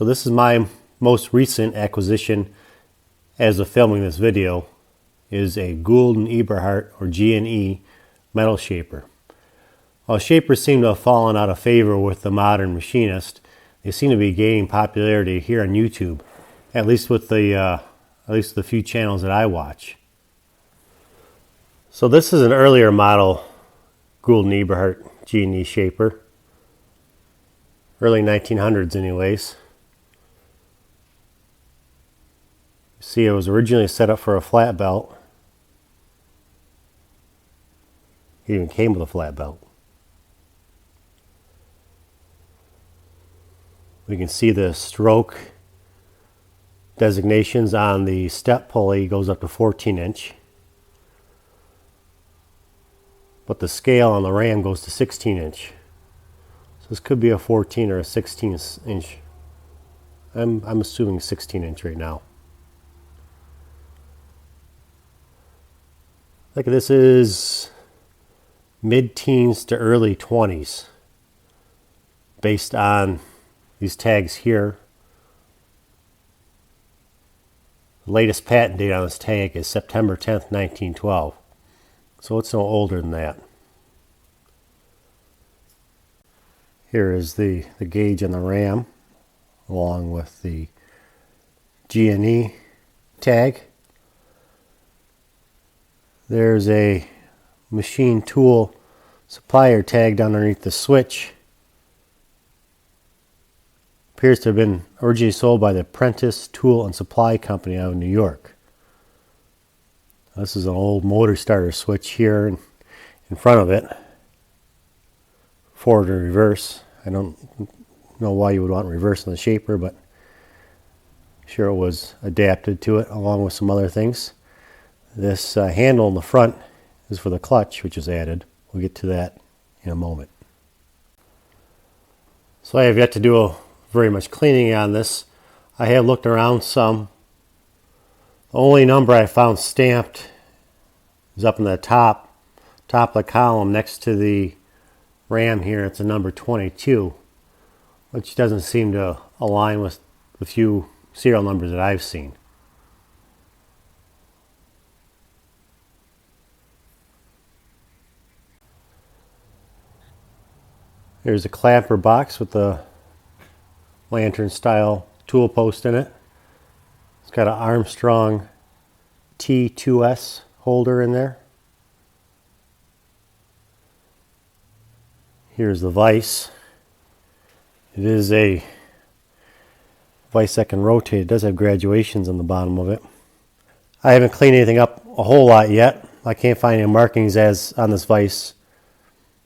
this is my most recent acquisition as of filming this video, is a Gould Eberhardt or G&E metal shaper. While shapers seem to have fallen out of favor with the modern machinist, they seem to be gaining popularity here on YouTube, at least with the few channels that I watch. So this is an earlier model Gould Eberhardt G&E shaper, early 1900s anyways. See, it was originally set up for a flat belt. It even came with a flat belt. We can see the stroke designations on the step pulley goes up to 14-inch. But the scale on the ram goes to 16-inch. So this could be a 14 or a 16-inch. I'm assuming 16-inch right now. Like this is mid-teens to early 20s based on these tags here. The latest patent date on this tag is September 10th, 1912. So it's no older than that. Here is the gauge on the ram along with the G&E tag. There's a machine tool supplier tagged underneath the switch. Appears to have been originally sold by the Prentice Tool and Supply Company out of New York. This is an old motor starter switch here in front of it. Forward and reverse. I don't know why you would want reverse on the shaper, but sure it was adapted to it along with some other things. This handle in the front is for the clutch, which is added. We'll get to that in a moment. So I have yet to do very much cleaning on this. I have looked around some. The only number I found stamped is up in the top of the column next to the ram here. It's a number 22, which doesn't seem to align with the few serial numbers that I've seen. Here's a clamper box with the lantern style tool post in it. It's got an Armstrong T2S holder in there. Here's the vise. It is a vise that can rotate. It does have graduations on the bottom of it. I haven't cleaned anything up a whole lot yet. I can't find any markings as on this vise,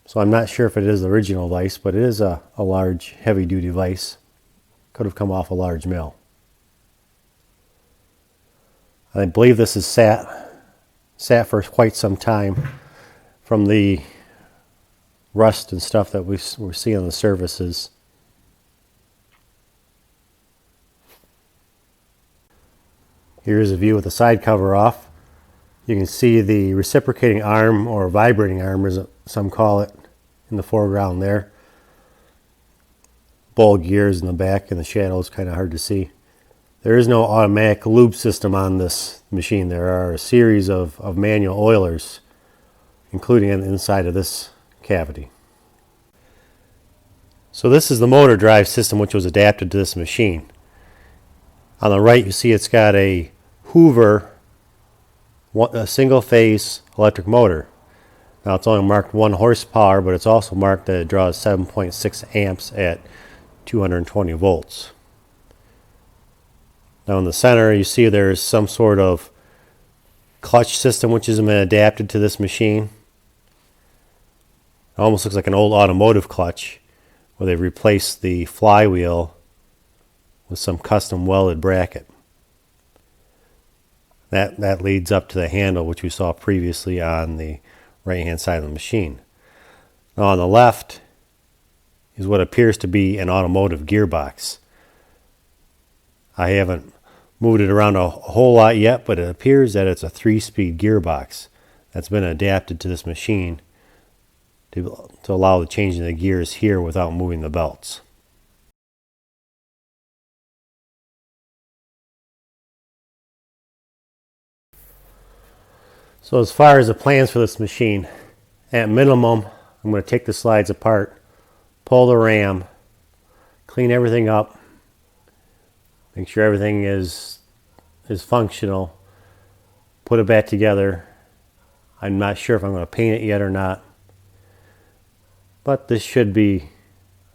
so I'm not sure if it is the original vise, but it is a large heavy-duty vise. Could have come off a large mill. I believe this is sat for quite some time from the rust and stuff that we're seeing on the surfaces. Here's a view with the side cover off. You can see the reciprocating arm, or vibrating arm as some call it, in the foreground there. Ball gears in the back in the shadow is kind of hard to see. There is no automatic lube system on this machine. There are a series of manual oilers, including on the inside of this cavity. So this is the motor drive system which was adapted to this machine. On the right you see it's got a Hoover, a single phase electric motor. Now it's only marked 1 horsepower, but it's also marked that it draws 7.6 amps at 220 volts. Now in the center you see there's some sort of clutch system which has been adapted to this machine. It almost looks like an old automotive clutch where they've replaced the flywheel with some custom welded bracket. That leads up to the handle which we saw previously on the right hand side of the machine. Now on the left is what appears to be an automotive gearbox. I haven't moved it around a whole lot yet, but it appears that it's a 3-speed gearbox that's been adapted to this machine to allow the changing of the gears here without moving the belts. So as far as the plans for this machine, at minimum, I'm going to take the slides apart, pull the ram, clean everything up, make sure everything is functional, put it back together. I'm not sure if I'm going to paint it yet or not, but this should be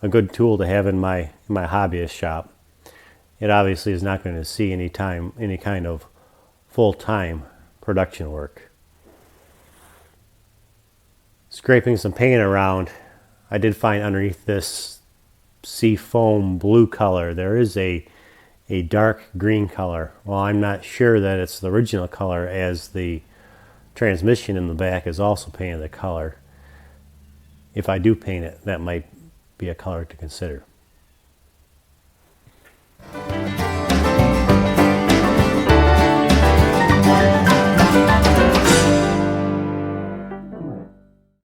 a good tool to have in my hobbyist shop. It obviously is not going to see any kind of full-time production work. Scraping some paint around, I did find underneath this sea foam blue color there is a dark green color. Well, I'm not sure that it's the original color, as the transmission in the back is also painted the color. If I do paint it, that might be a color to consider.